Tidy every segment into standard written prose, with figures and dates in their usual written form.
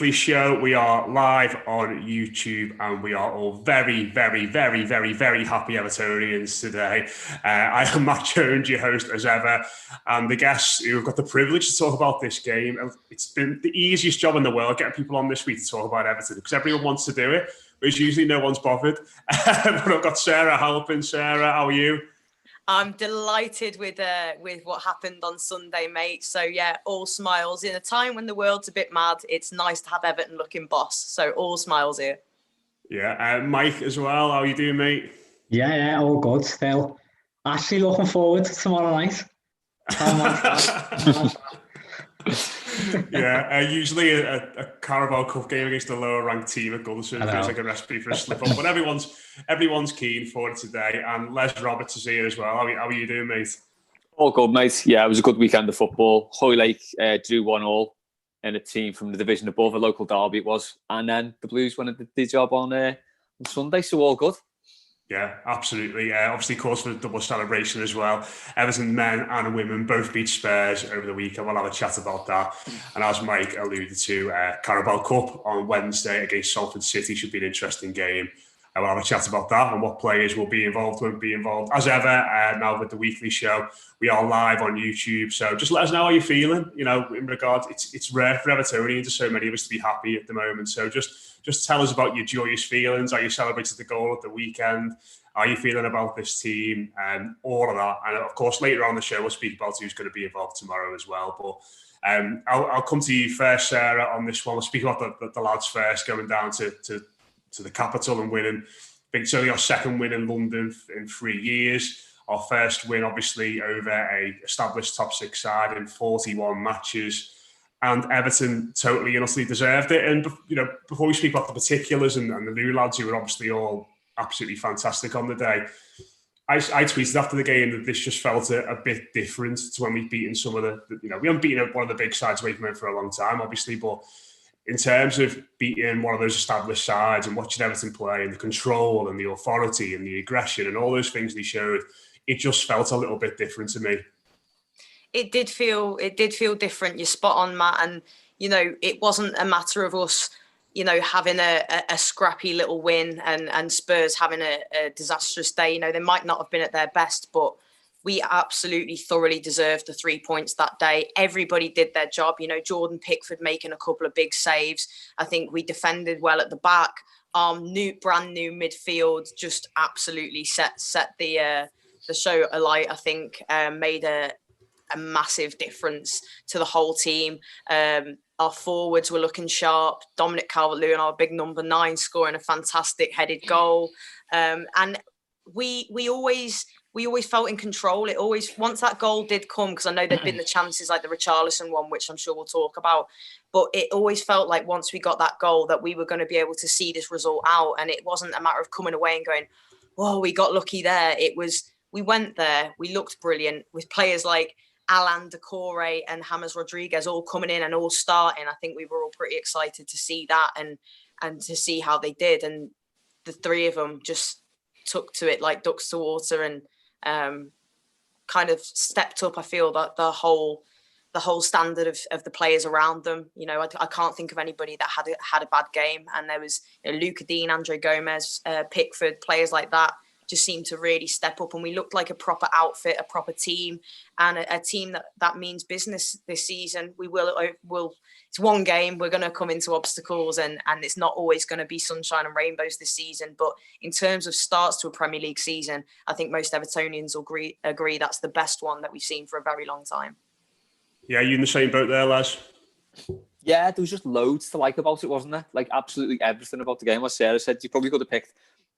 Show. We are live on YouTube and we are all very, very, very, very, very happy Evertonians today. I am Matt Jones, your host as ever, and the guests who have got the privilege to talk about this game. It's been the easiest job in the world getting people on this week to talk about Everton because everyone wants to do it, but usually no one's bothered. But I've got Sarah helping. Sarah, how are you? I'm delighted with what happened on Sunday, mate. So, yeah, all smiles. In a time when the world's a bit mad, it's nice to have Everton looking boss. So, all smiles here. Yeah, Mike as well. How are you doing, mate? Yeah, all good still. Actually looking forward to tomorrow night. Usually a Carabao Cup game against a lower ranked team at Goodison feels like a recipe for a slip up, but everyone's keen for it today. And Les Roberts is here as well. How are you doing, mate? All good, mate. Yeah, it was a good weekend of football. Hoylake drew 1-1 in a team from the division above, a local derby it was, and then the Blues won the job on Sunday, so all good. Yeah, absolutely. Obviously, cause for a double celebration as well. Everton men and women both beat Spurs over the weekend. We'll have a chat about that. And as Mike alluded to, Carabao Cup on Wednesday against Salford City should be an interesting game. We'll have a chat about that and what players will be involved, won't be involved. As ever, now with the weekly show, we are live on YouTube. So just let us know how you're feeling. You know, in regards, it's rare for Evertonians, there's so many of us to be happy at the moment. So just tell us about your joyous feelings, how you celebrated the goal at the weekend, how you feeling about this team, and all of that. And of course, later on the show, we'll speak about who's going to be involved tomorrow as well. But I'll come to you first, Sarah, on this one. We'll speak about the lads first, going down to the capital and winning. I think it's only our second win in London in 3 years. Our first win, obviously, over a established top six side in 41 matches. And Everton totally and utterly deserved it. And, you know, before we speak about the particulars and the new lads who were obviously all absolutely fantastic on the day, I tweeted after the game that this just felt a bit different to when we've beaten some of we haven't beaten one of the big sides away from it for a long time, obviously, but in terms of beating one of those established sides and watching Everton play and the control and the authority and the aggression and all those things they showed, it just felt a little bit different to me. It did feel different. You're spot on, Matt. And, you know, it wasn't a matter of us, you know, having a scrappy little win and Spurs having a disastrous day. You know, they might not have been at their best, but we absolutely thoroughly deserved the 3 points that day. Everybody did their job. You know, Jordan Pickford making a couple of big saves. I think we defended well at the back. Brand new midfield just absolutely set the show alight. I think made a massive difference to the whole team. Our forwards were looking sharp. Dominic Calvert-Lewin, our big number 9, scoring a fantastic headed goal. And we always felt in control. It always, once that goal did come, because I know there'd been the chances like the Richarlison one, which I'm sure we'll talk about, but it always felt like once we got that goal that we were going to be able to see this result out. And it wasn't a matter of coming away and going, whoa, we got lucky there. It was, we went there, we looked brilliant with players like Allan and Doucoure and James Rodriguez all coming in and all starting. I think we were all pretty excited to see that and to see how they did. And the three of them just took to it like ducks to water and kind of stepped up. I feel that the whole standard of the players around them. You know, I can't think of anybody that had a bad game. And there was, you know, Luca Dean, Andre Gomez, Pickford, players like that just seemed to really step up, and we looked like a proper outfit, a proper team, and a team that means business this season. We will. It's one game. We're going to come into obstacles, and it's not always going to be sunshine and rainbows this season. But in terms of starts to a Premier League season, I think most Evertonians will agree that's the best one that we've seen for a very long time. Yeah, you in the same boat there, Les? Yeah, there was just loads to like about it, wasn't there? Like absolutely everything about the game. As Sarah said, you probably could have picked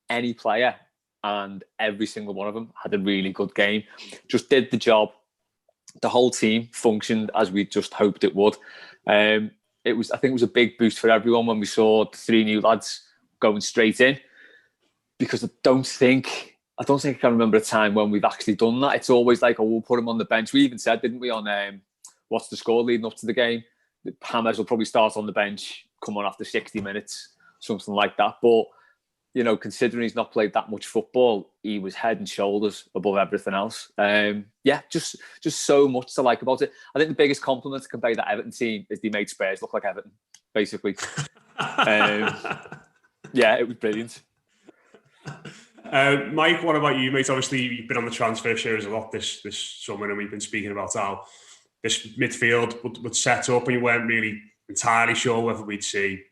any player, and every single one of them had a really good game. Just did the job. The whole team functioned as we just hoped it would. I think it was a big boost for everyone when we saw the 3 new lads going straight in, because I don't think I can remember a time when we've actually done that. It's always like, oh, we'll put him on the bench. We even said, didn't we, on what's the score leading up to the game? James will probably start on the bench, come on after 60 minutes, something like that. But you know, considering he's not played that much football, he was head and shoulders above everything else. Just so much to like about it. I think the biggest compliment to convey that Everton team is they made Spurs look like Everton. basically. Yeah, it was brilliant. Mike, what about you, mate? Obviously, you've been on the transfer shows a lot this summer, and we've been speaking about how this midfield would set up, and you weren't really entirely sure whether we'd see,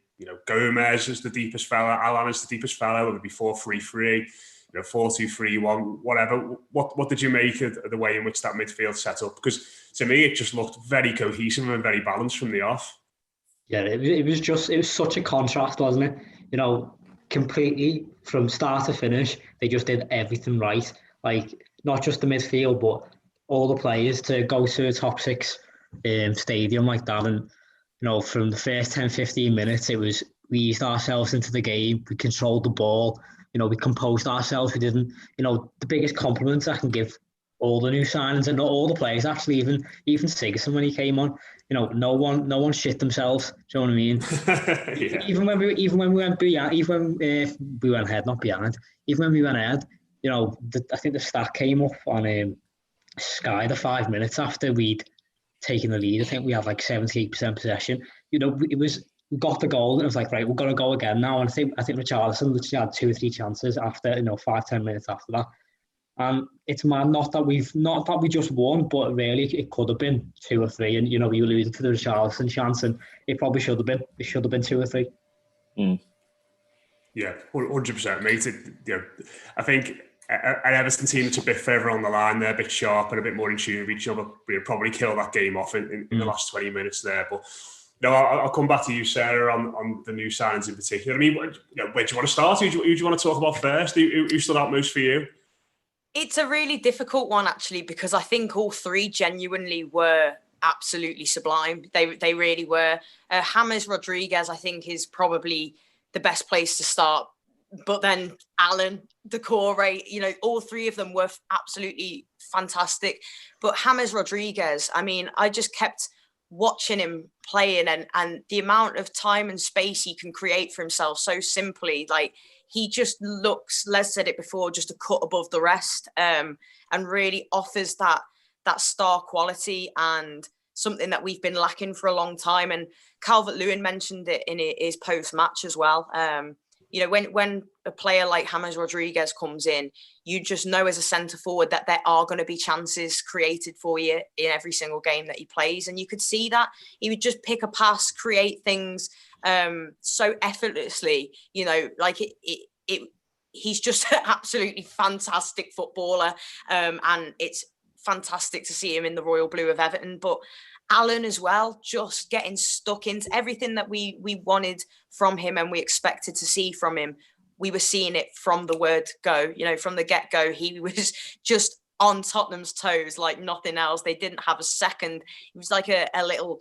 Gomez as the deepest fella, Allan as the deepest fella, whether it be 4-3-3, 4-2-3-1, whatever. What did you make of the way in which that midfield set up? Because to me, it just looked very cohesive and very balanced from the off. Yeah, it was such a contrast, wasn't it? Completely from start to finish, they just did everything right. Like, not just the midfield, but all the players to go to a top six stadium like that. And, from the first 10, 15 minutes, we eased ourselves into the game. We controlled the ball. We composed ourselves. We didn't, the biggest compliments I can give all the new signings and not all the players, actually, even Sigurdsson when he came on, no one shit themselves. Do you know what I mean? Yeah. Even when we went behind, even when we went ahead, not behind, even when we went ahead, I think the stat came up on Sky the 5 minutes after we'd taken the lead. I think we had like 78% possession. We got the goal and it was like, right, we're gonna go again now. And I think Richarlison literally had 2 or 3 chances after 5-10 minutes after that. And it's mad, not that we just won, but really it could have been 2 or 3. And you alluded to the Richarlison chance, and it probably should have been. It should have been 2 or 3. Yeah, 100%, mate. I think an Everton team that's a bit further on the line, they're a bit sharp and a bit more in tune with each other. We'll probably kill that game off in the last 20 minutes there. But I'll come back to you, Sarah, on the new signings in particular. I mean, where do you want to start? Who do you want to talk about first? Who stood out most for you? It's a really difficult one, actually, because I think all 3 genuinely were absolutely sublime. They really were. James Rodriguez, I think, is probably the best place to start. But then Allan, Doucoure, all 3 of them were absolutely fantastic. But James Rodriguez, I mean, I just kept watching him playing and the amount of time and space he can create for himself so simply. Like, he just looks, Les said it before, just a cut above the rest, and really offers that star quality and something that we've been lacking for a long time. And Calvert-Lewin mentioned it in his post-match as well. When a player like James Rodriguez comes in, you just know as a centre forward that there are going to be chances created for you in every single game that he plays. And you could see that he would just pick a pass, create things so effortlessly, he's just an absolutely fantastic footballer. And it's fantastic to see him in the royal blue of Everton. But Allan as well, just getting stuck into everything that we wanted from him and we expected to see from him. We were seeing it from the word go, from the get-go. He was just on Tottenham's toes like nothing else. They didn't have a second. He was like a little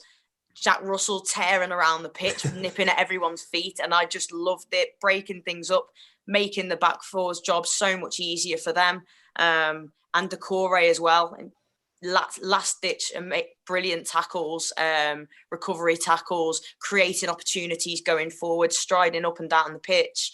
Jack Russell tearing around the pitch, nipping at everyone's feet. And I just loved it, breaking things up, making the back four's job so much easier for them. And Doucoure as well. Last ditch and make brilliant tackles, recovery tackles, creating opportunities going forward, striding up and down the pitch.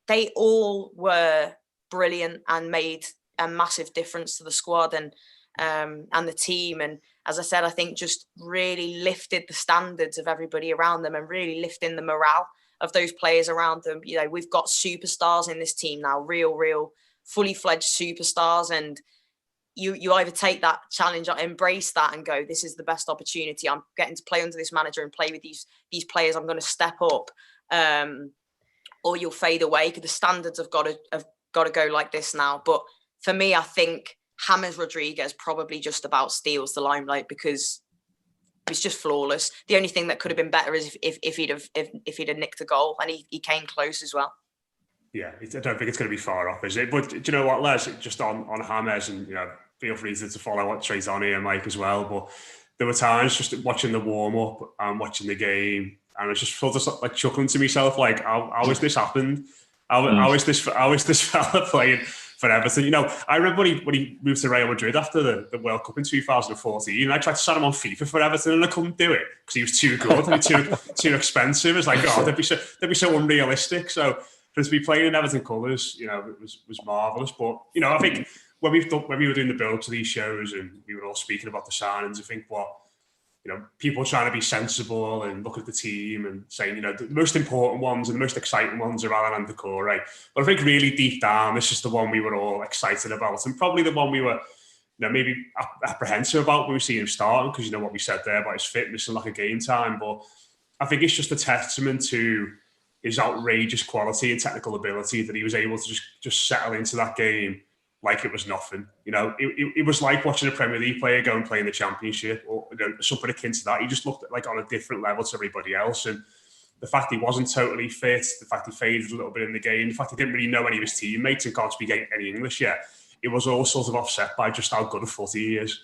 They all were brilliant and made a massive difference to the squad and the team. And as I said, I think just really lifted the standards of everybody around them and really lifting the morale of those players around them. We've got superstars in this team now, real, fully fledged superstars. And you either take that challenge, embrace that and go, this is the best opportunity. I'm getting to play under this manager and play with these players. I'm going to step up, or you'll fade away because the standards have got to go like this now. But for me, I think James Rodriguez probably just about steals the limelight because it's just flawless. The only thing that could have been better is if he'd have nicked a goal, and he came close as well. Yeah, I don't think it's going to be far off, is it? But do you know what, Les? Just on James, and feel free to follow what Trey's on here, Mike, as well. But there were times just watching the warm up and watching the game, and I just felt like chuckling to myself, like, how has this happened? How is this fella playing for Everton? I remember when he moved to Real Madrid after the World Cup in 2014, and I tried to sign him on FIFA for Everton, and I couldn't do it because he was too good and too expensive. It's like, they'd be so unrealistic. So for us to be playing in Everton colours, it was marvellous. But I think when we were doing the build to these shows and we were all speaking about the signings, I think what people trying to be sensible and look at the team and saying, the most important ones and the most exciting ones are Allan and Doucoure, right? But I think really deep down, this is the one we were all excited about, and probably the one we were, maybe apprehensive about when we see him starting, because what we said there about his fitness and lack of game time. But I think it's just a testament to his outrageous quality and technical ability that he was able to just settle into that game like it was nothing. It was like watching a Premier League player go and play in the Championship, or something akin to that. He just looked like on a different level to everybody else. And the fact he wasn't totally fit, the fact he faded a little bit in the game, the fact he didn't really know any of his teammates and can't speak any English yet, it was all sort of offset by just how good a footy he is.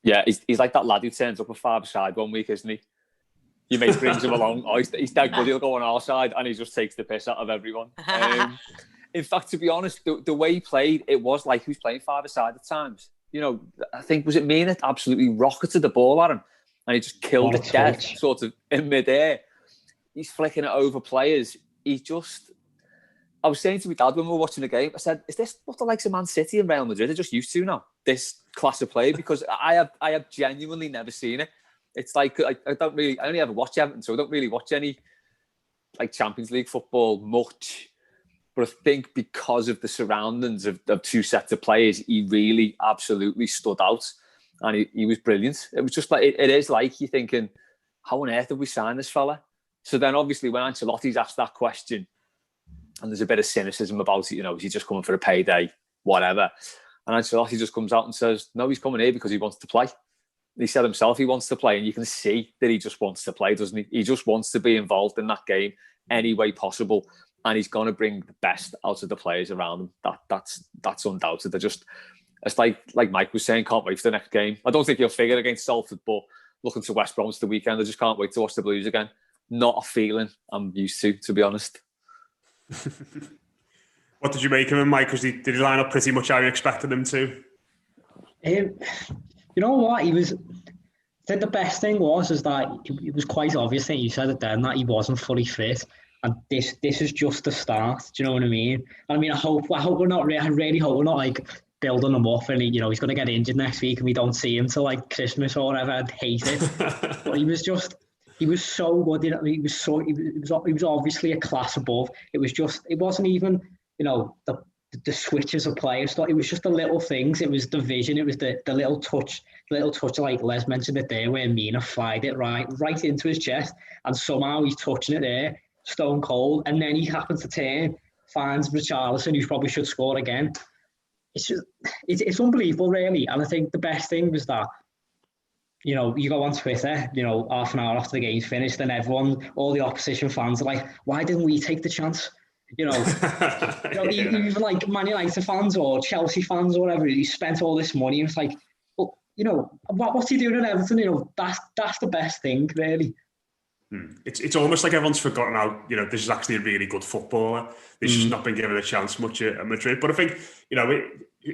Yeah, he's like that lad who turns up a five-a-side one week, isn't he? Your mate brings him along. Oh, he's dead good. He'll go on our side, and he just takes the piss out of everyone. In fact, to be honest, the way he played, it was like he was playing five-a-side at times. I think, was it Mina that absolutely rocketed the ball at him, and he just killed it dead, sort of in midair. He's flicking it over players. I was saying to my dad when we were watching the game, I said, is this what the likes of Man City and Real Madrid are just used to now? This class of play? Because I have genuinely never seen it. It's like, I only ever watch Everton, so I don't really watch any like Champions League football much. But I think because of the surroundings of two sets of players, he really absolutely stood out, and he was brilliant. It was just like, it is like you're thinking, how on earth have we signed this fella? So then obviously when Ancelotti's asked that question, and there's a bit of cynicism about it, is he just coming for a payday, whatever. And Ancelotti just comes out and says, no, he's coming here because he wants to play. He said himself he wants to play, and you can see that he just wants to play, doesn't he? He just wants to be involved in that game any way possible, and he's going to bring the best out of the players around him. That's undoubted. It's like Mike was saying, can't wait for the next game. I don't think he'll figure against Salford, but looking to West Brom the weekend, I just can't wait to watch the Blues again. Not a feeling I'm used to be honest. What did you make of him, Mike? Did he line up pretty much how you expected him to? You know what? I think the best thing is that it was quite obvious. I think you said it then, that he wasn't fully fit, and this is just the start. Do you know what I mean? I hope we're not. I really hope we're not like building him up, and he's going to get injured next week, and we don't see him till like Christmas or whatever. I'd hate it. But he was so good. He was obviously a class above. It wasn't even the switches of players. It was just the little things. It was the vision. It was the little touch like Les mentioned it there, where Mina fired it right into his chest, and somehow he's touching it there, stone cold, and then he happens to turn, finds Richarlison, who probably should score again. It's unbelievable, really. And I think the best thing was that, you go on Twitter, half an hour after the game's finished, and all the opposition fans are like, why didn't we take the chance? Even like Man United fans or Chelsea fans or whatever, he spent all this money, and it's like, well, what's he doing at Everton? That's the best thing, really. It's almost like everyone's forgotten how, this is actually a really good footballer. This has not been given a chance much at Madrid. But I think,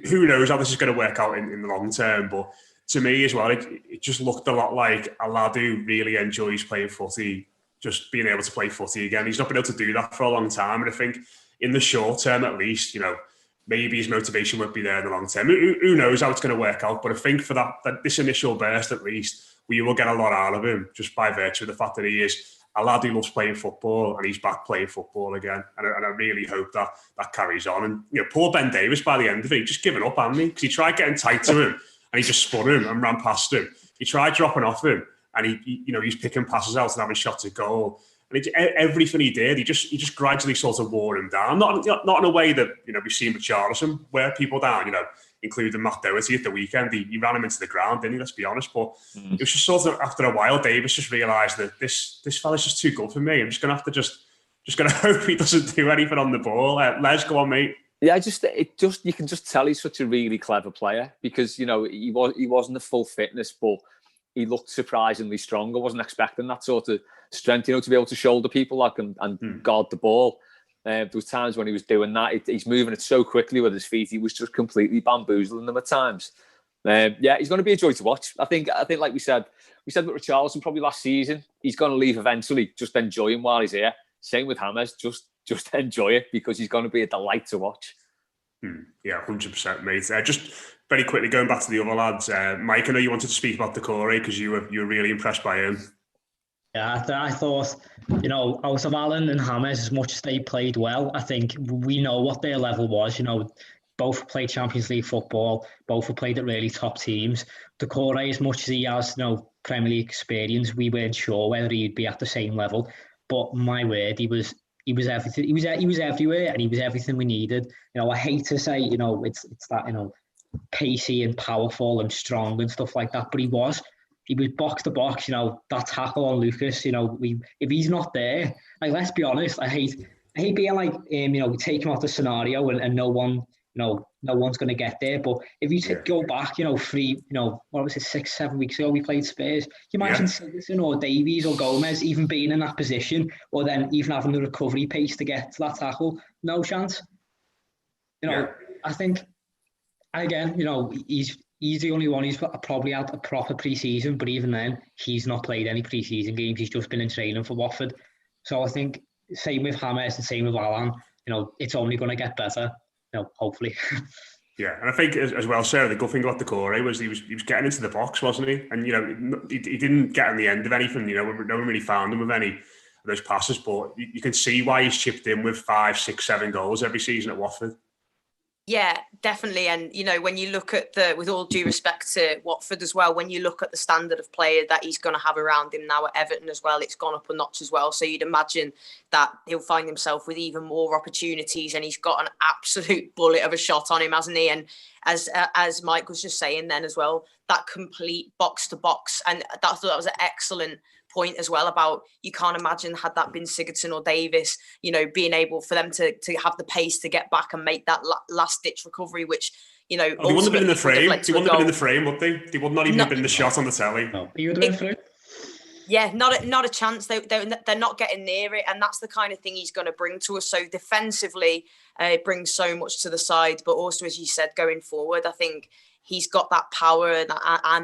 who knows how this is going to work out in the long term. But to me as well, it just looked a lot like a lad who really enjoys playing footy, just being able to play footy again. He's not been able to do that for a long time. And I think in the short term, at least, maybe his motivation won't be there in the long term. Who knows how it's going to work out? But I think for that this initial burst, at least, we will get a lot out of him just by virtue of the fact that he is a lad who loves playing football, and he's back playing football again. And I really hope that carries on. And, poor Ben Davies, by the end of it, he just given up, hadn't he? Because he tried getting tight to him, and he just spun him and ran past him. He tried dropping off him, and he's picking passes out and having shots at goal. And everything he did, he just gradually sort of wore him down. Not in a way that we've seen with Richarlison, wear people down. Including Matt Doherty at the weekend, he ran him into the ground, didn't he? Let's be honest. But it was just sort of after a while, Davis just realised that this fella's just too good for me. I'm just gonna have to just gonna hope he doesn't do anything on the ball. Les, go on, mate. Yeah, you can just tell he's such a really clever player, because he wasn't at full fitness, but he looked surprisingly strong. I wasn't expecting that sort of strength, to be able to shoulder people and guard the ball. There was times when he was doing that. He's moving it so quickly with his feet. He was just completely bamboozling them at times. He's going to be a joy to watch. I think like we said with Richarlison probably last season, he's going to leave eventually. Just enjoy him while he's here. Same with James. Just enjoy it, because he's going to be a delight to watch. Yeah, 100%, mate. Just very quickly going back to the other lads, Mike, I know you wanted to speak about Doucoure because you were really impressed by him. Yeah, I thought, out of Allan and James, as much as they played well, I think we know what their level was. Both played Champions League football, both have played at really top teams. Doucoure, as much as he has, Premier League experience, we weren't sure whether he'd be at the same level. But my word, he was everything. He was everywhere, and he was everything we needed. I hate to say, it's that, pacey and powerful and strong and stuff like that, but he was box to box. That tackle on Lucas. If he's not there, like, let's be honest, I hate being like, we take him out the scenario and no one. No one's going to get there. But if you go back, 6-7 weeks ago, we played Spurs. You imagine Sigurdsson or Davies or Gomez even being in that position, or then even having the recovery pace to get to that tackle. No chance. I think, again, he's the only one who's probably had a proper pre-season, but even then, he's not played any pre-season games. He's just been in training for Watford. So I think same with James and same with Allan. It's only going to get better. Hopefully. Yeah, and I think as well, Sarah, the good thing about Doucoure was he was getting into the box, wasn't he? And he didn't get on the end of anything. No one really found him with any of those passes, but you can see why he's chipped in with 5, 6, 7 goals every season at Watford. Yeah, definitely. And, when you look at with all due respect to Watford as well, when you look at the standard of player that he's going to have around him now at Everton as well, it's gone up a notch as well. So you'd imagine that he'll find himself with even more opportunities, and he's got an absolute bullet of a shot on him, hasn't he? And as Mike was just saying then as well, that complete box to box. And I thought that was an excellent point as well about, you can't imagine, had that been Sigurdsson or Davis, being able for them to have the pace to get back and make that last ditch recovery, which they wouldn't have been in the frame. They wouldn't have been in the frame, would they? They would not even have been the shot on the telly. No, he would have been through. Yeah, not a chance. They're not getting near it, and that's the kind of thing he's going to bring to us. So defensively, it brings so much to the side, but also, as you said, going forward, I think he's got that power and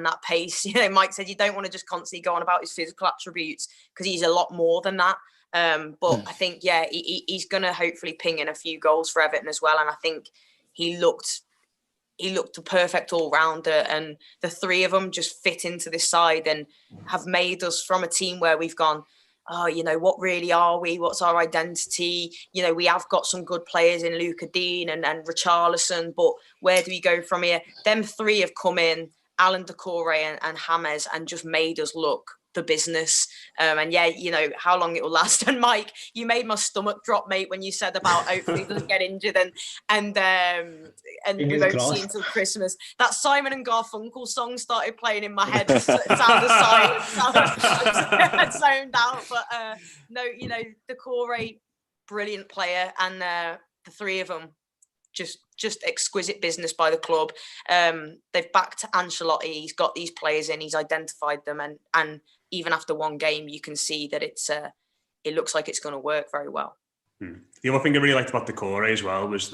that pace. Mike said you don't want to just constantly go on about his physical attributes, because he's a lot more than that. But I think, he's going to hopefully ping in a few goals for Everton as well. And I think he looked a perfect all-rounder, and the three of them just fit into this side and have made us, from a team where we've gone, what really are we? What's our identity? We have got some good players in Luca Dean and Richarlison, but where do we go from here? Them three have come in, Allan, Doucoure and James, and just made us look the business. And how long it will last. And Mike, you made my stomach drop, mate, when you said about hopefully he doesn't get injured and we won't see until Christmas. That Simon and Garfunkel song started playing in my head. Sound of silence. I zoned out. But Doucoure, brilliant player, and the three of them just exquisite business by the club. They've backed Ancelotti. He's got these players in. He's identified them, and even after one game, you can see that it looks like it's going to work very well. The other thing I really liked about Doucoure as well was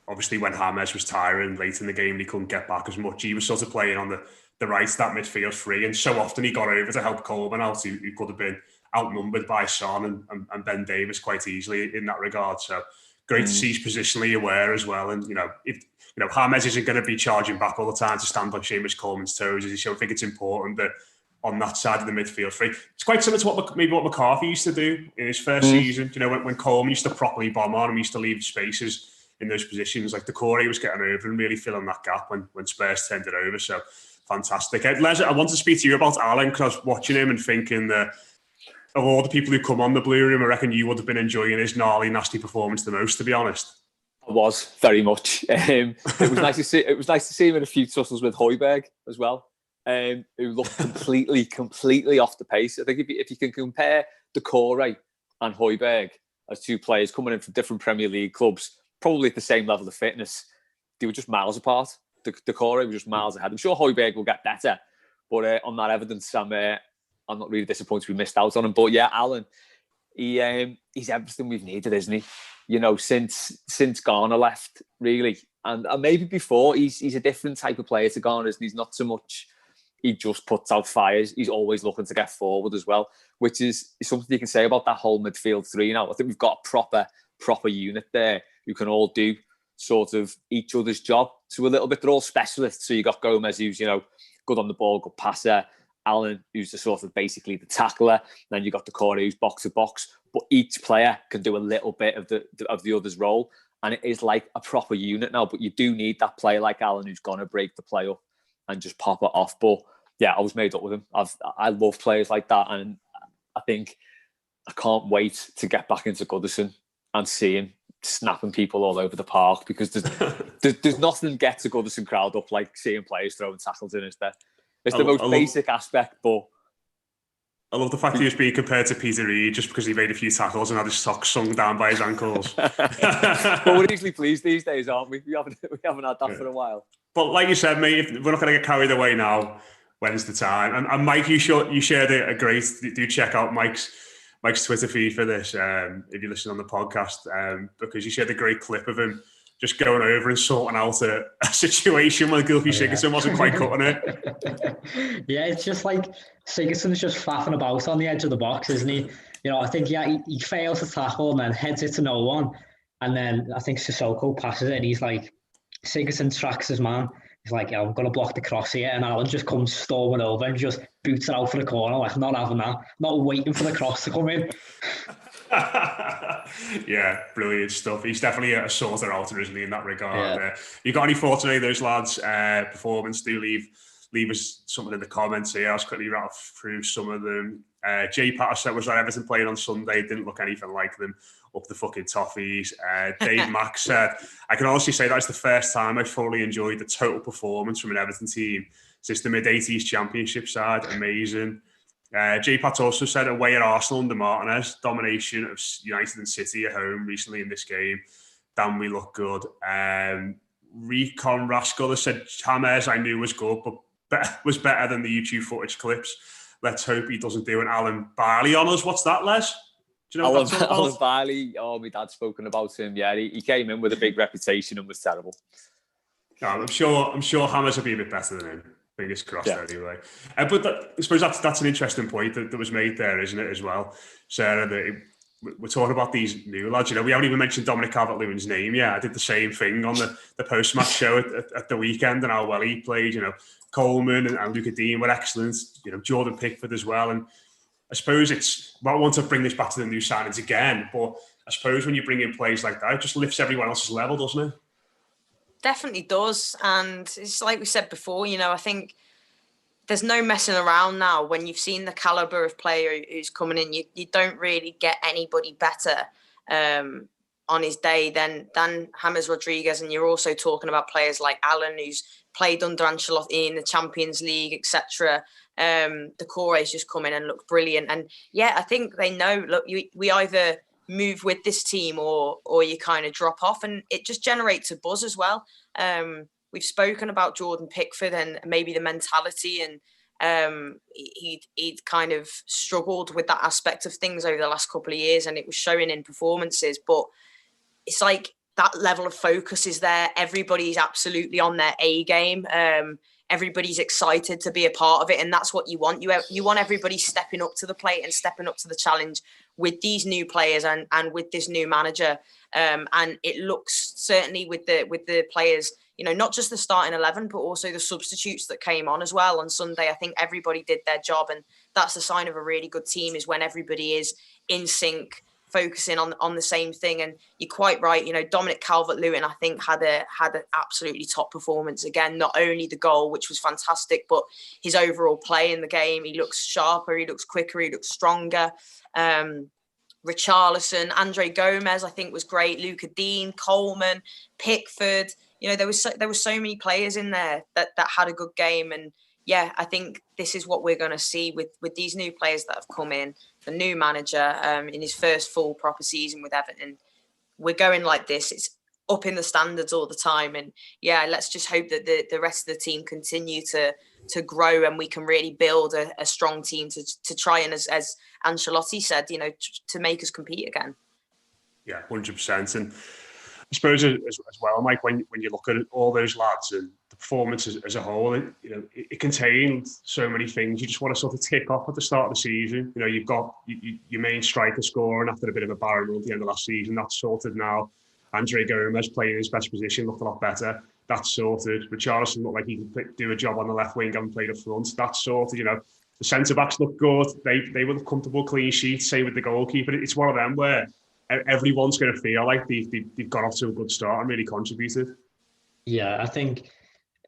obviously when James was tiring late in the game, he couldn't get back as much. He was sort of playing on the right, that midfield free, and so often he got over to help Coleman out, who could have been outnumbered by Son and Ben Davis quite easily in that regard. So great to see he's positionally aware as well. And if James isn't going to be charging back all the time to stand on Seamus Coleman's toes, so I think it's important that on that side of the midfield free, it's quite similar to what McCarthy used to do in his first season. When Coleman used to properly bomb on him, he used to leave spaces in those positions. Like Doucoure was getting over and really filling that gap when Spurs turned it over. So fantastic. Les, I want to speak to you about Allan, because I was watching him and thinking that of all the people who come on the Blue Room, I reckon you would have been enjoying his gnarly, nasty performance the most, to be honest. I was, very much. It was nice to see. It was nice to see him in a few tussles with Højbjerg as well, who looked completely off the pace. I think if you can compare Doucoure and Højbjerg as two players coming in from different Premier League clubs, probably at the same level of fitness, they were just miles apart. Doucoure was just miles ahead. I'm sure Højbjerg will get better, but on that evidence, I'm not really disappointed we missed out on him. But yeah, Allan, he's everything we've needed, isn't he? Since Garner left, really, and maybe before, he's a different type of player to Garner, isn't he? He's not so much. He just puts out fires. He's always looking to get forward as well, which is something you can say about that whole midfield three now. I think we've got a proper unit there who can all do sort of each other's job to a little bit. They're all specialists. So you got Gomez, who's, good on the ball, good passer. Allan, who's the sort of basically the tackler. Then you got Doucoure, who's box to box. But each player can do a little bit of the other's role. And it is like a proper unit now. But you do need that player like Allan who's going to break the play up and just pop it off. But yeah, I was made up with him. I love players like that. And I think I can't wait to get back into Goodison and see him snapping people all over the park, because there's nothing gets a Goodison crowd up like seeing players throwing tackles in, is there? It's the most basic aspect, but I love the fact he was being compared to Peter Reid just because he made a few tackles and had his socks sung down by his ankles. But we're easily pleased these days, aren't we? We haven't had that for a while. But like you said, mate, if we're not going to get carried away now, when's the time? And Mike, you shared a great. Do check out Mike's Twitter feed for this if you listen on the podcast, because you shared a great clip of him just going over and sorting out a situation where Gylfi Sigurdsson wasn't quite cutting it. Yeah, it's just like Sigurdsson's just faffing about on the edge of the box, isn't he? I think he fails to tackle and then heads it to no one. And then I think Sissoko passes it and he's like, Sigurdsson tracks his man. He's like, I'm going to block the cross here. And Allan just comes storming over and just boots it out for the corner. Like, not having that. Not waiting for the cross to come in. Yeah, brilliant stuff. He's definitely a sorter outer, isn't he, in that regard? Yeah. You got any thoughts on any of those lads' performance? Do leave us something in the comments here. I'll quickly rattle through some of them. Jay Patterson was at Everton playing on Sunday. Didn't look anything like them. Up the fucking toffees. Dave Mack said, I can honestly say that's the first time I fully enjoyed the total performance from an Everton team since the mid-80s championship side. Amazing. Jay Pat also said, away at Arsenal under Martinez, domination of United and City at home recently in this game. Damn, we look good. Recon Rascal said, James I knew was good, but was better than the YouTube footage clips. Let's hope he doesn't do an Alan Barley on us. What's that, Les? Do you know what that's about? Alan Barley, my dad's spoken about him. Yeah, he came in with a big reputation and was terrible. No, I'm sure Hammers will be a bit better than him. Fingers crossed, anyway. But I suppose that's an interesting point that was made there, isn't it, as well, Sarah? That we're talking about these new lads. We haven't even mentioned Dominic Calvert-Lewin's name. Yeah, I did the same thing on the post-match show at the weekend, and how well he played. Coleman and Luca Dean were excellent. Jordan Pickford as well. And I suppose I want to bring this back to the new signings again, but I suppose when you bring in players like that, it just lifts everyone else's level, doesn't it? Definitely does. And it's like we said before, I think there's no messing around now. When you've seen the calibre of player who's coming in, you don't really get anybody better on his day than James Rodriguez. And you're also talking about players like Allan, who's played under Ancelotti in the Champions League, etc. Doucoure has just come in and looked brilliant. And yeah, I think they know, look, we either move with this team or you kind of drop off, and it just generates a buzz as well. We've spoken about Jordan Pickford and maybe the mentality, and he'd kind of struggled with that aspect of things over the last couple of years, and it was showing in performances. But it's like that level of focus is there. Everybody's absolutely on their A game. Everybody's excited to be a part of it, and that's what you want. You want everybody stepping up to the plate and stepping up to the challenge with these new players and with this new manager. And it looks certainly with the players, not just the starting 11, but also the substitutes that came on as well on Sunday. I think everybody did their job, and that's the sign of a really good team, is when everybody is in sync, focusing on the same thing. And you're quite right, Dominic Calvert-Lewin, I think, had an absolutely top performance again. Not only the goal, which was fantastic, but his overall play in the game. He looks sharper, he looks quicker, he looks stronger. Richarlison, Andre Gomez, I think, was great. Luca Dean, Coleman, Pickford. There was so many players in there that had a good game. And yeah, I think this is what we're going to see with these new players that have come in. The new manager in his first full proper season with Everton. We're going like this. It's up in the standards all the time. And yeah, let's just hope that the rest of the team continue to grow, and we can really build a strong team to try and, as Ancelotti said, to make us compete again. Yeah, 100%. And I suppose as well, Mike, when you look at all those lads and the performance as a whole, it contained so many things you just want to sort of tick off at the start of the season. You've got your main striker scoring after a bit of a barren run at the end of last season. That's sorted now. Andre Gomez playing his best position looked a lot better. That's sorted. Richarlison looked like he could do a job on the left wing and play the front. That's sorted. The centre backs look good. They were comfortable, clean sheets. Same with the goalkeeper. It's one of them where everyone's going to feel like they've got off to a good start and really contributed. Yeah, I think.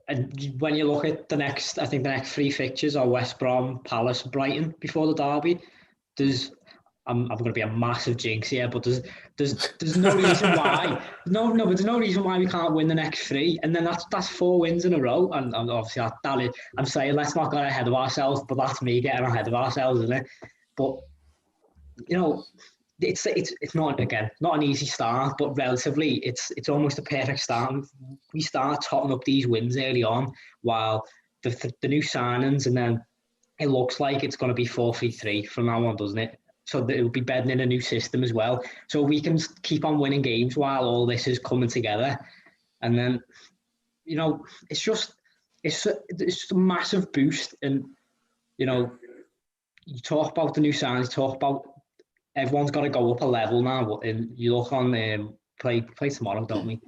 And when you look at the next 3 fixtures are West Brom, Palace, Brighton before the derby. I'm going to be a massive jinx here, but there's no reason why. But there's no reason why we can't win the next 3, and then that's 4 wins in a row. And obviously, I'm saying let's not get ahead of ourselves, but that's me getting ahead of ourselves, isn't it? But it's not an easy start, but relatively it's almost a perfect start. We start totting up these wins early on, while the new signings, and then it looks like it's going to be 4-3-3 from now on, doesn't it? So it will be bedding in a new system as well. So we can keep on winning games while all this is coming together, and then it's just a massive boost. And you talk about the new signings, talk about. Everyone's got to go up a level now, and you look on play tomorrow, don't we?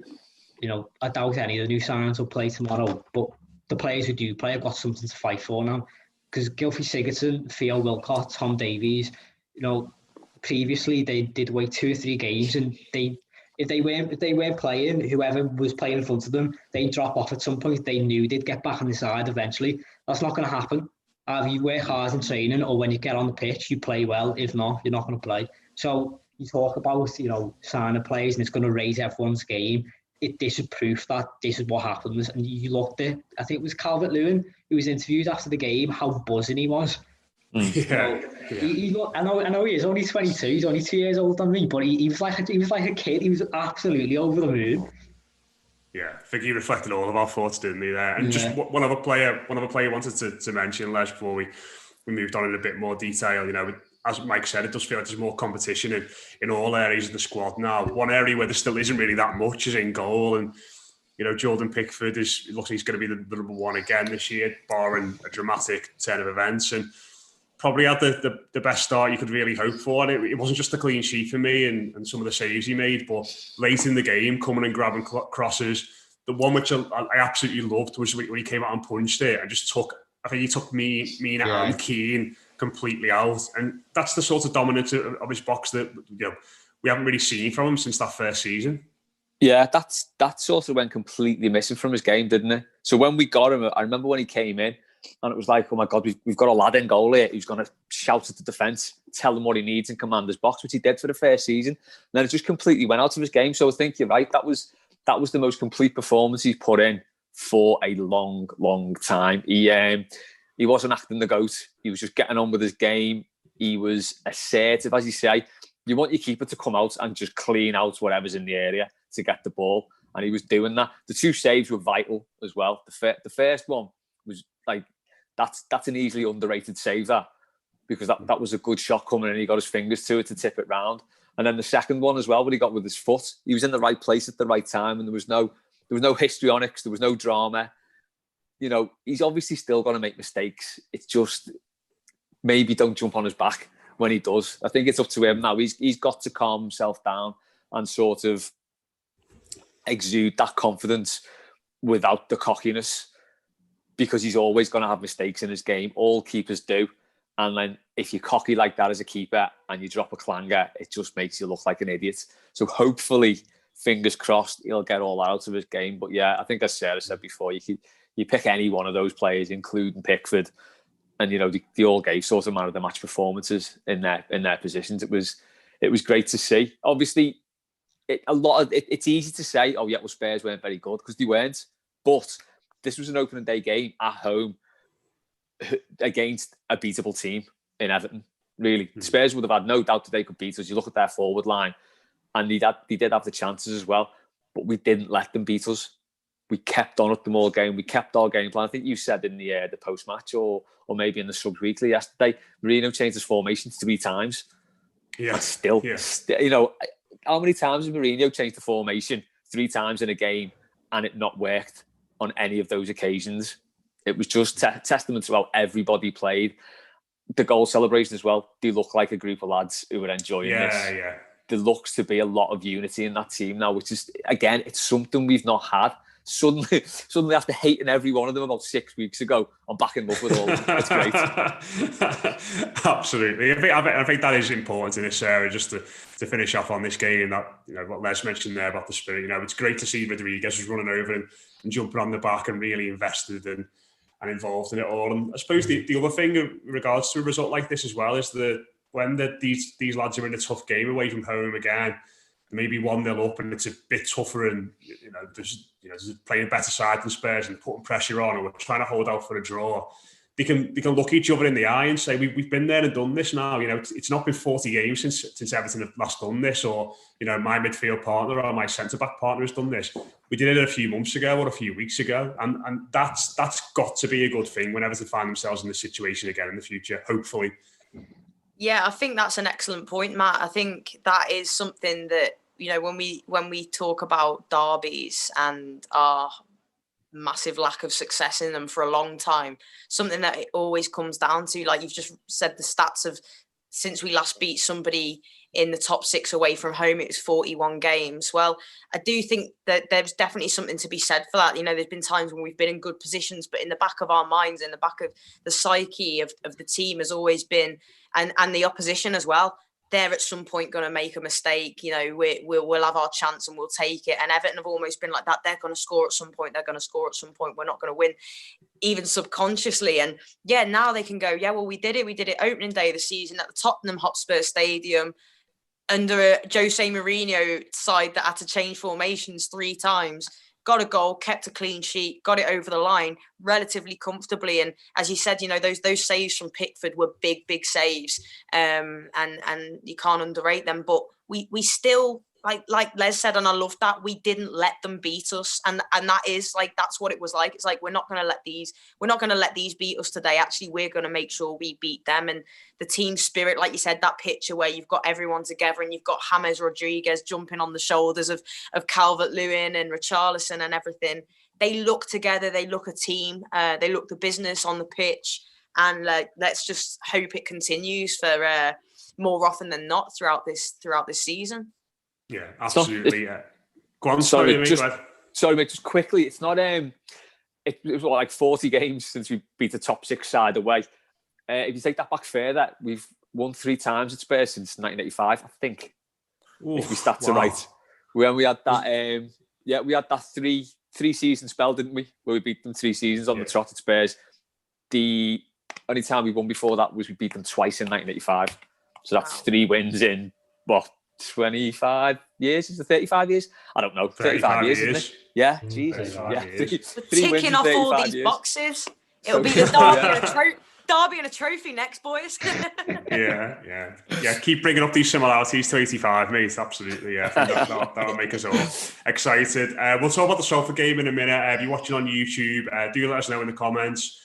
I doubt any of the new signings will play tomorrow, but the players who do play have got something to fight for now. Because Gylfi Sigurdsson, Theo Wilcott, Tom Davies, previously they did wait 2 or 3 games, and if they weren't playing, whoever was playing in front of them, they'd drop off at some point. They knew they'd get back on the side eventually. That's not going to happen. Either you work hard in training, or when you get on the pitch, you play well. If not, you're not going to play. So you talk about, signing players, and it's going to raise everyone's game. This is proof that this is what happens. And you looked at, I think it was Calvert-Lewin, who was interviewed after the game, how buzzing he was. Yeah. I know he is only 22. He's only 2 years older than me, but he was like a kid. He was absolutely over the moon. Yeah, I think he reflected all of our thoughts, didn't he? There, and just one other player wanted to mention, Les, before we moved on in a bit more detail. As Mike said, it does feel like there's more competition in all areas of the squad now. One area where there still isn't really that much is in goal, and Jordan Pickford it looks like he's going to be the number 1 again this year, barring a dramatic turn of events, and probably had the best start you could really hope for. And it wasn't just a clean sheet for me and some of the saves he made, but late in the game, coming and grabbing crosses. The one which I absolutely loved was when he came out and punched it and just took Mina and Keane completely out. And that's the sort of dominance of his box that we haven't really seen from him since that first season. Yeah, that sort of went completely missing from his game, didn't it? So when we got him, I remember when he came in, and it was like, oh my God, we've got a lad in goal here who's going to shout at the defence, tell him what he needs and command his box, which he did for the first season. And then it just completely went out of his game. So I think you're right. That was the most complete performance he's put in for a long, long time. He wasn't acting the goat. He was just getting on with his game. He was assertive, as you say. You want your keeper to come out and just clean out whatever's in the area to get the ball. And he was doing that. The 2 saves were vital as well. The first one was like, that's an easily underrated save, because that was a good shot coming in. He got his fingers to it to tip it round. And then the second one as well, what he got with his foot, he was in the right place at the right time, and there was no histrionics, there was no drama. He's obviously still going to make mistakes. It's just maybe don't jump on his back when he does. I think it's up to him now. He's got to calm himself down and sort of exude that confidence without the cockiness, because he's always going to have mistakes in his game. All keepers do. And then if you're cocky like that as a keeper and you drop a clanger, it just makes you look like an idiot. So hopefully, fingers crossed, he'll get all out of his game. But yeah, I think as Sarah said before, you pick any one of those players, including Pickford, and they all gave sort of man of the match performances in their positions. It was great to see. Obviously, it's easy to say, oh yeah, well, Spurs weren't very good, because they weren't. But this was an opening day game at home against a beatable team in Everton. Really, Spurs would have had no doubt that they could beat us. You look at their forward line, and they did have the chances as well, but we didn't let them beat us. We kept on at them all game. We kept our game plan. I think you said in the post match, or maybe in the Subs Weekly yesterday, Mourinho changed his formation 3 times. Yeah, still, how many times has Mourinho changed the formation 3 times in a game and it not worked on any of those occasions? It was just testament to how everybody played. The goal celebration as well. They look like a group of lads who were enjoying this. Yeah. there looks to be a lot of unity in that team now, which is, again, it's something we've not had. Suddenly after hating every one of them about 6 weeks ago, I'm back in love with all of them. It's great. Absolutely. I think that is important in this area, just to finish off on this game, that, you know, what Les mentioned there about the spirit. You know, it's great to see Rodriguez was running over and jumping on the back and really invested and involved in it all. And I suppose the other thing in regards to a result like this as well is when these lads are in a tough game away from home again, maybe 1-0 up and it's a bit tougher, and there's playing a better side than Spurs and putting pressure on, and we're trying to hold out for a draw. They can look each other in the eye and say, we've been there and done this now. You know, it's not been 40 games since Everton have last done this, or, you know, my midfield partner or my centre-back partner has done this. We did it a few months ago or a few weeks ago, and that's got to be a good thing whenever they find themselves in this situation again in the future, hopefully. Yeah, I think that's an excellent point, Matt. I think that is something that, you know, when we talk about derbies and our massive lack of success in them for a long time, something that it always comes down to, like you've just said, the stats of since we last beat somebody in the top 6 away from home, it was 41 games. Well, I do think that there's definitely something to be said for that. You know, there's been times when we've been in good positions, but in the back of our minds, in the back of the psyche of the team has always been, and the opposition as well, they're at some point going to make a mistake. You know, we'll have our chance and we'll take it. And Everton have almost been like that. They're going to score at some point. They're going to score at some point. We're not going to win, even subconsciously. And yeah, now they can go, yeah, well, we did it. We did it opening day of the season at the Tottenham Hotspur Stadium under a Jose Mourinho side that had to change formations 3 times. Got a goal, kept a clean sheet, got it over the line relatively comfortably. And as you said, you know, those saves from Pickford were big saves, and you can't underrate them. But we still, like Les said, and I love that, we didn't let them beat us, and that is like, that's what it was like. It's like, we're not going to let these beat us today. Actually, we're going to make sure we beat them. And the team spirit, like you said, that picture where you've got everyone together and you've got James Rodriguez jumping on the shoulders of Calvert-Lewin and Richarlison and everything. They look together. They look a team. They look the business on the pitch. And let's just hope it continues for more often than not throughout this season. Yeah, absolutely. Go on, sorry, mate, just quickly. It's not. It was like 40 games since we beat the top 6 side away. If you take that back further, we've won 3 times at Spurs since 1985, I think. Oof, if we stats are right. When we had that, we had that three season spell, didn't we? Where we beat them 3 seasons on the trot at Spurs. The only time we won before that was we beat them twice in 1985. So that's 3 wins in 25 years? Is it 35 years? I don't know. 35 years, isn't it? Yeah, Jesus. Yeah. 3 ticking off all these boxes. It'll be the derby and a trophy next, boys. Yeah. Keep bringing up these similarities to 85, mate. Absolutely, yeah. That'll make us all excited. We'll talk about the Salford game in a minute. If you're watching on YouTube, do let us know in the comments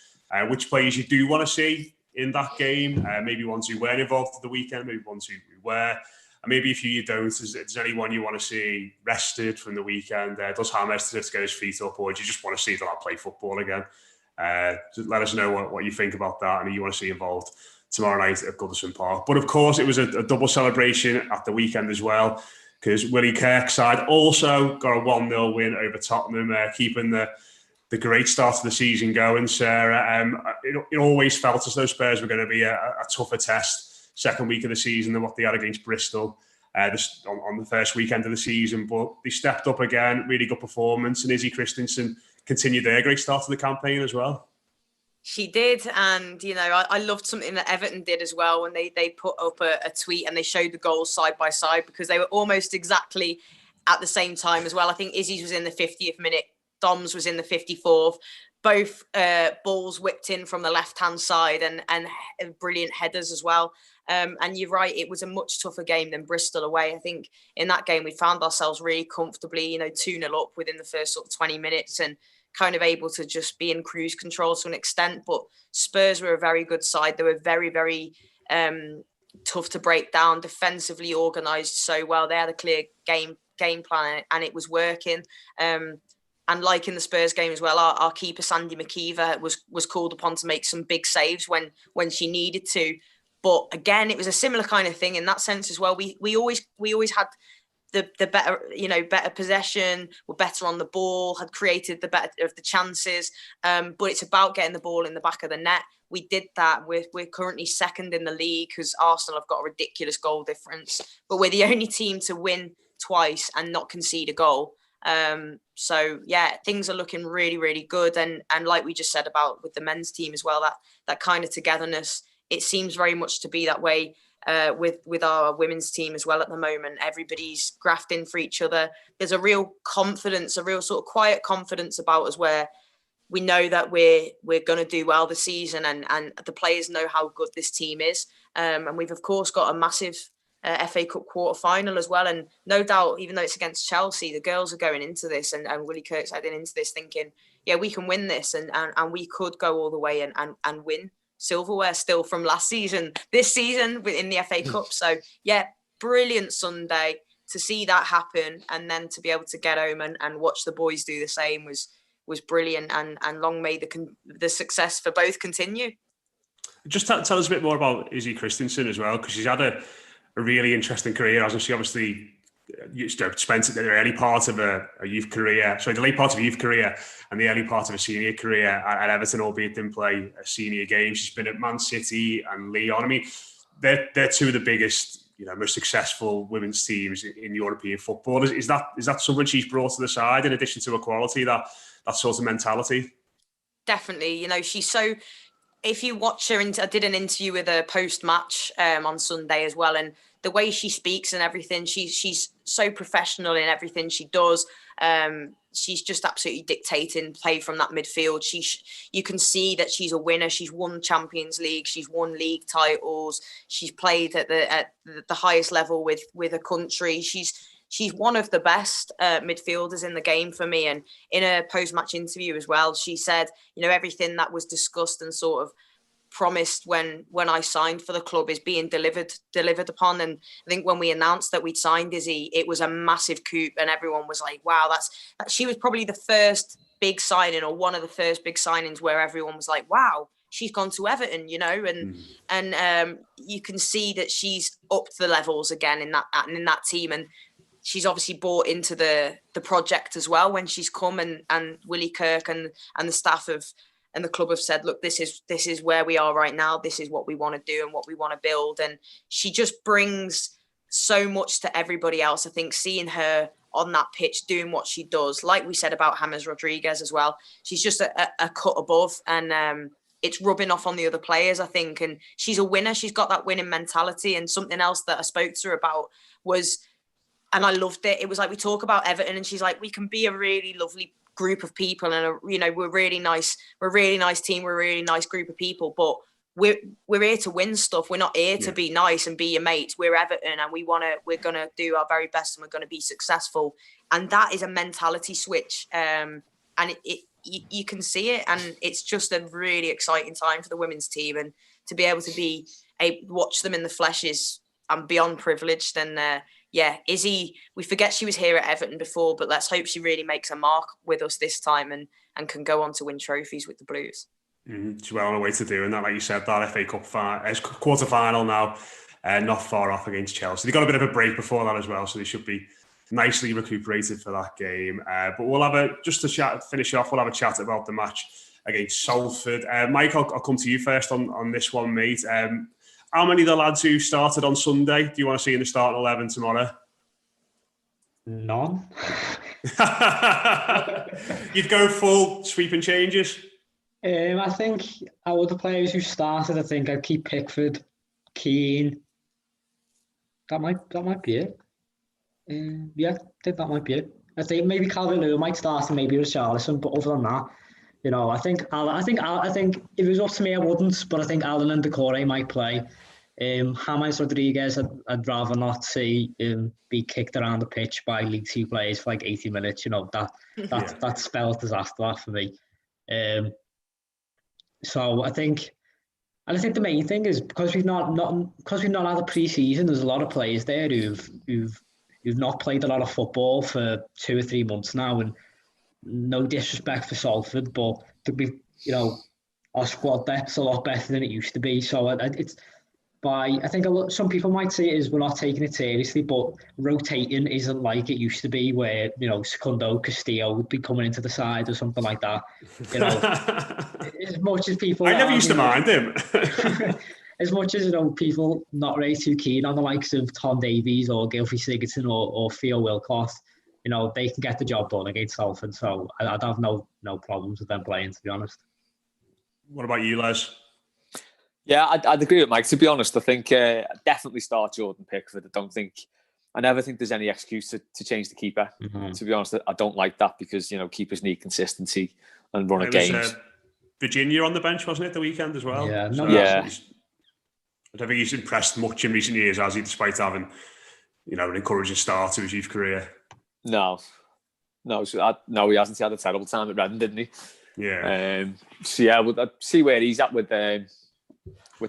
which players you do want to see in that game. Maybe ones who weren't involved at the weekend, maybe ones who were. And maybe a few you don't. Is there anyone you want to see rested from the weekend? Does James to get his feet up, or do you just want to see them play football again? Just let us know what you think about that and who you want to see involved tomorrow night at Goodison Park. But of course, it was a double celebration at the weekend as well, because Willie Kirk's side also got a 1-0 win over Tottenham, keeping the great start of the season going, Sarah. It always felt as though Spurs were going to be a tougher test second week of the season than what they had against Bristol on the first weekend of the season. But they stepped up again, really good performance. And Izzy Christensen continued their great start to the campaign as well. She did. And, you know, I loved something that Everton did as well when they put up a tweet and they showed the goals side by side, because they were almost exactly at the same time as well. I think Izzy's was in the 50th minute. Dom's was in the 54th. Both balls whipped in from the left-hand side and brilliant headers as well. And you're right, it was a much tougher game than Bristol away. I think in that game we found ourselves really comfortably, 2-0 up within the first sort of 20 minutes and kind of able to just be in cruise control to an extent. But Spurs were a very good side. They were very, very tough to break down, defensively organised so well. They had a clear game plan and it was working. And like in the Spurs game as well, our keeper, Sandy McKeever, was called upon to make some big saves when she needed to. But again, it was a similar kind of thing in that sense as well. We always had the better, better possession, were better on the ball, had created the better of the chances. But it's about getting the ball in the back of the net. We did that. We're currently second in the league because Arsenal have got a ridiculous goal difference, but we're the only team to win twice and not concede a goal. So yeah, things are looking really, really good. And like we just said about with the men's team as well, that kind of togetherness, it seems very much to be that way with our women's team as well at the moment. Everybody's grafting for each other. There's a real confidence, a real sort of quiet confidence about us where we know that we're going to do well this season, and the players know how good this team is. And we've of course got a massive FA Cup quarter final as well. And no doubt, even though it's against Chelsea, the girls are going into this, and Willie Kirk's heading into this thinking, yeah, we can win this, and we could go all the way and win silverware still from last season, this season in the FA Cup. So yeah, brilliant Sunday to see that happen, and then to be able to get home and watch the boys do the same was brilliant, and long may the success for both continue. Just tell us a bit more about Izzy Christensen as well, because she's had a really interesting career, hasn't she? Obviously, spent the early part of a youth career, the late part of a youth career and the early part of a senior career at Everton, albeit didn't play a senior game. She's been at Man City and Lyon. I mean, they're two of the biggest, most successful women's teams in European football. Is that something she's brought to the side in addition to her quality, that sort of mentality? Definitely. She's so. If you watch her, I did an interview with her post-match on Sunday as well, and the way she speaks and everything, she's so professional in everything she does. She's just absolutely dictating play from that midfield. You can see that she's a winner. She's won Champions League. She's won league titles. She's played at the highest level with a country. She's one of the best midfielders in the game for me. And in a post-match interview as well, she said, everything that was discussed and sort of promised when I signed for the club is being delivered upon. And I think when we announced that we'd signed Izzy, it was a massive coup, and everyone was like, wow, she was probably the first big signing, or one of the first big signings where everyone was like, wow, she's gone to Everton, and you can see that she's upped the levels again in that team. And she's obviously bought into the project as well when she's come, and Willie Kirk and the staff and the club have said, look, this is where we are right now. This is what we want to do and what we want to build. And she just brings so much to everybody else. I think seeing her on that pitch doing what she does, like we said about James Rodriguez as well, she's just a cut above, and it's rubbing off on the other players, I think. And she's a winner. She's got that winning mentality. And something else that I spoke to her about was, and I loved it, it was like, we talk about Everton, and she's like, we can be a really lovely group of people, and we're really nice. We're a really nice team. We're a really nice group of people, but we're here to win stuff. We're not here to be nice and be your mates. We're Everton, and we're gonna do our very best, and we're gonna be successful. And that is a mentality switch. And you can see it, and it's just a really exciting time for the women's team, and to be able to watch them in the flesh I'm beyond privileged. And Izzy, we forget she was here at Everton before, but let's hope she really makes a mark with us this time and can go on to win trophies with the Blues. She's well on her way to doing that, like you said, that FA Cup quarter final now, not far off against Chelsea. They got a bit of a break before that as well, so they should be nicely recuperated for that game. But we'll have finish off, we'll have a chat about the match against Salford. Mike, I'll come to you first on this one, mate. How many of the lads who started on Sunday do you want to see in the starting 11 tomorrow? None. You'd go full sweeping changes? I think out of the players who started, I think I'd keep Pickford, Keane. That might be it. I think that might be it. I think maybe Calvert-Lewin might start, and maybe Richarlison, but other than that, I think if it was up to me, I wouldn't. But I think Allan and Doucoure might play. James Rodriguez, I'd rather not see be kicked around the pitch by League Two players for like 80 minutes. That spells disaster for me. So I think the main thing is, because we've not had a pre-season, there's a lot of players there who've not played a lot of football for 2 or 3 months now, and no disrespect for Salford, but our squad depth's a lot better than it used to be. So by, I think some people might say it is we're not taking it seriously, but rotating isn't like it used to be where, Secundo Castillo would be coming into the side or something like that. As much as people... I never used to mind him. As much as, people not really too keen on the likes of Tom Davies or Gylfi Sigurdsson or Theo Wilcox, they can get the job done against Salford. So I'd have no problems with them playing, to be honest. What about you, Les? Yeah, I'd agree with Mike. To be honest, I think definitely start Jordan Pickford. I never think there's any excuse to change the keeper. Mm-hmm. To be honest, I don't like that because, keepers need consistency and run of games. Virginia on the bench, wasn't it, the weekend as well? Yeah, I don't think he's impressed much in recent years, has he, despite having, an encouraging start to his youth career. No, he hasn't. He had a terrible time at Reading, didn't he? Yeah. We'll see where he's at with the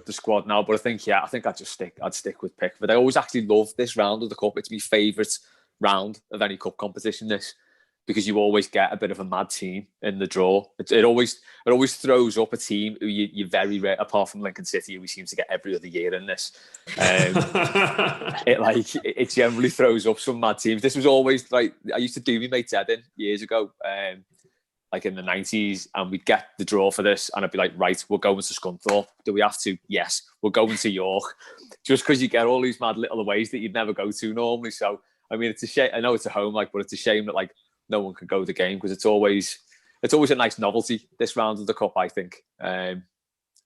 squad now. But I think I'd stick with Pickford. I always actually love this round of the cup. It's my favourite round of any cup competition. This, because you always get a bit of a mad team in the draw. It always throws up a team who you very rare, apart from Lincoln City, who we seem to get every other year in this. It generally throws up some mad teams. This was always like, I used to do my mate Eden years ago, like in the 90s, and we'd get the draw for this, and I'd be like, right, we're going to Scunthorpe. Do we have to? Yes. We're going to York. Just because you get all these mad little aways that you'd never go to normally. So, I mean, it's a shame. I know it's a home, but it's a shame that no one can go to the game, because it's always a nice novelty, this round of the cup, I think.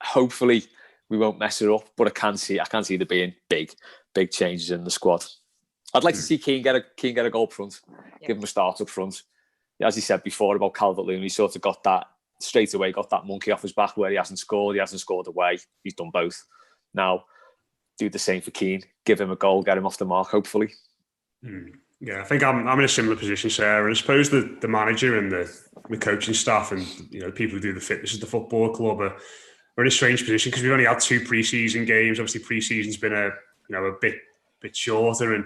Hopefully we won't mess it up, but I can see there being big changes in the squad. I'd like to see Keane get a goal up front, give him a start up front. As he said before about Calvert-Lewin, he sort of got that monkey off his back where he hasn't scored away. He's done both. Now, do the same for Keane, give him a goal, get him off the mark, hopefully. Yeah, I think I'm in a similar position, Sarah. And I suppose the manager and the coaching staff and the people who do the fitness at the football club are in a strange position, because we've only had 2 pre-season games. Obviously, pre-season's been a bit shorter, and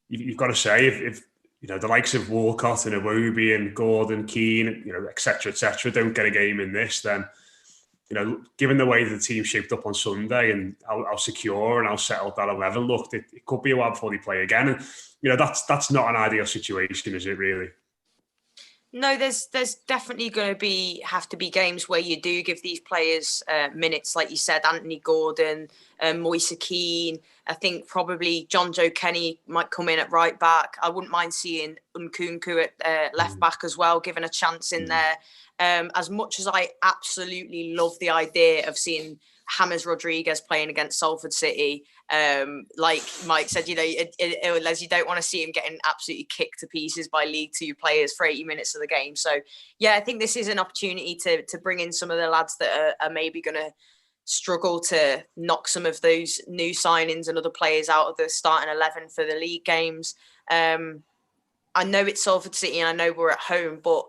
you've got to say if the likes of Walcott and Iwobi and Gordon, Keane, et cetera, don't get a game in this, then given the way the team shaped up on Sunday and how secure and how settled that 11 looked, it could be a while before they play again. And that's not an ideal situation, is it really? No, there's definitely going to have to be games where you do give these players minutes, like you said, Anthony Gordon, Moise Keane. I think probably John Joe Kenny might come in at right back. I wouldn't mind seeing Nkunku at left back as well, given a chance in there. As much as I absolutely love the idea of seeing James Rodriguez playing against Salford City, like Mike said, Les, you don't want to see him getting absolutely kicked to pieces by League Two players for 80 minutes of the game. So, yeah, I think this is an opportunity to bring in some of the lads that are maybe going to struggle to knock some of those new signings and other players out of the starting 11 for the league games. I know it's Salford City and I know we're at home, but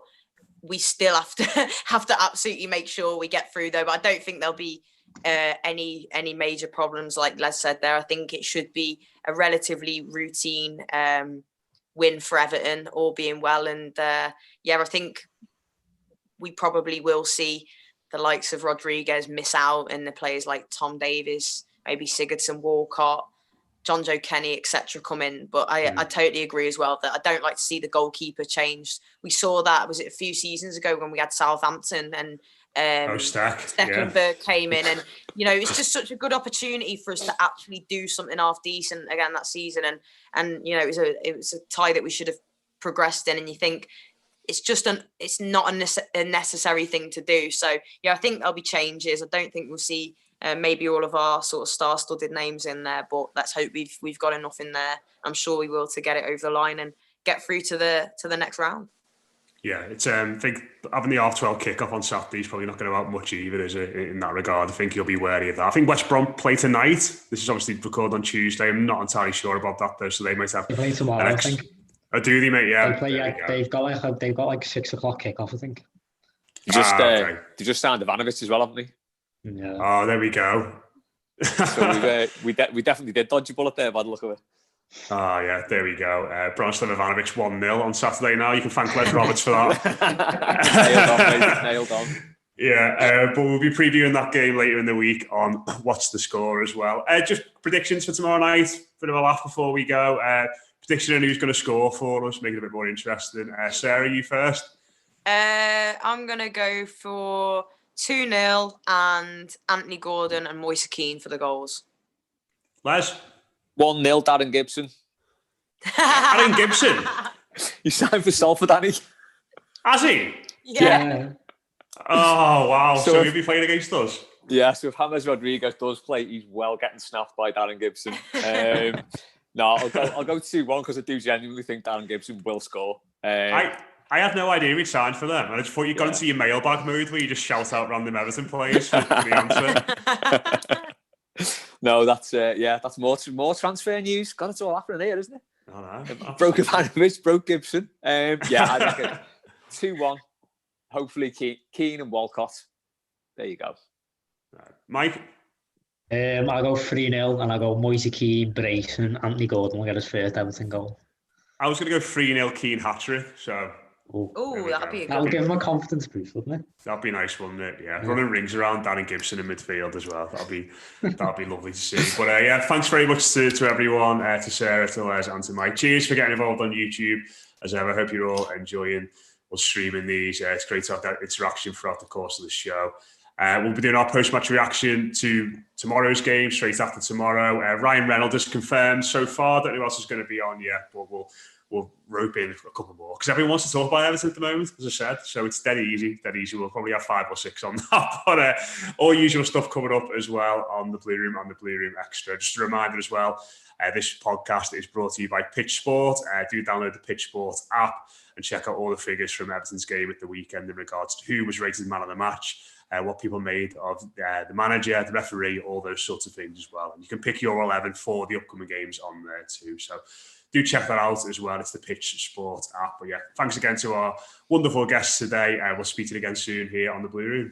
we still have to absolutely make sure we get through, though. But I don't think there'll be any major problems, like Les said there. I think it should be a relatively routine win for Everton, all being well. And I think we probably will see the likes of Rodriguez miss out, and the players like Tom Davies, maybe Sigurdsson, Walcott, John Joe Kenny, etc. come in. But I totally agree as well that I don't like to see the goalkeeper changed. We saw that, was it a few seasons ago when we had Southampton and Stecklenburg came in, and it's just such a good opportunity for us to actually do something half decent again that season, and it was a tie that we should have progressed in, and you think it's not a necessary thing to do. So I think there'll be changes. I don't think we'll see maybe all of our sort of star-studded names in there, but let's hope we've got enough in there. I'm sure we will, to get it over the line and get through to the next round. Yeah, it's I think having the half-12 kick-off on Saturday is probably not going to help much either, is it, in that regard? I think you'll be wary of that. I think West Brom play tonight. This is obviously recorded on Tuesday. I'm not entirely sure about that, though, so they might have... They play tomorrow, I think. Oh, do they, mate? Yeah. They play, they've got like 6 o'clock kick-off, I think. They just signed Ivanovic as well, haven't they? Yeah. Oh, there we go. So we definitely did dodge a bullet there by the look of it. Oh, yeah, there we go. Bronislav Ivanovic 1-0 on Saturday now. You can thank Les Roberts for that. Nailed on. Yeah, but we'll be previewing that game later in the week on What's the Score as well. Just predictions for tomorrow night, bit of a laugh before we go. Prediction on who's going to score for us, make it a bit more interesting. Sarah, you first. I'm going to go for 2-0 and Anthony Gordon and Moise Keane for the goals. Les? 1-0 Darren Gibson. Darren Gibson? He signed for Salford, Danny. Has he? Yeah. Oh, wow. So if, he'll be playing against us? Yeah, so if James Rodriguez does play, he's well getting snapped by Darren Gibson. No, I'll go 2-1 because I do genuinely think Darren Gibson will score. I had no idea he'd signed for them. I just thought you'd gone into your mailbag mode where you just shout out random Everton players for the answer. No, that's more transfer news. God, it's all happening here, isn't it? I know. Broke Ivanovic, broke Gibson. I reckon 2-1. Hopefully Keane and Walcott. There you go. Mike? I go 3-0 and I go Moise Keane, brace, and Anthony Gordon will get his first Everton goal. I was going to go 3-0 Keane hat-trick, so... Oh, that'd be a good That'll give him a confidence boost, wouldn't it? That'd be nice, wouldn't it? Yeah. Running rings around Darren Gibson in midfield as well. That'd be lovely to see. But thanks very much to everyone, to Sarah, to Les, and to Mike. Cheers for getting involved on YouTube. As ever, I hope you're all enjoying us streaming these. It's great to have that interaction throughout the course of the show. We'll be doing our post-match reaction to tomorrow's game straight after tomorrow. Ryan Reynolds has confirmed so far. Don't know who else is going to be on yet, but we'll rope in a couple more because everyone wants to talk about Everton at the moment, as I said. So it's dead easy. We'll probably have 5 or 6 on that. But all usual stuff coming up as well on the Blue Room, Extra. Just a reminder as well, this podcast is brought to you by Pitch Sport. Do download the Pitch Sport app and check out all the figures from Everton's game at the weekend in regards to who was rated man of the match, what people made of the manager, the referee, all those sorts of things as well. And you can pick your 11 for the upcoming games on there too. So do check that out as well. It's the Pitch Sport app. But yeah, thanks again to our wonderful guests today. We'll speak to you again soon here on the Blue Room.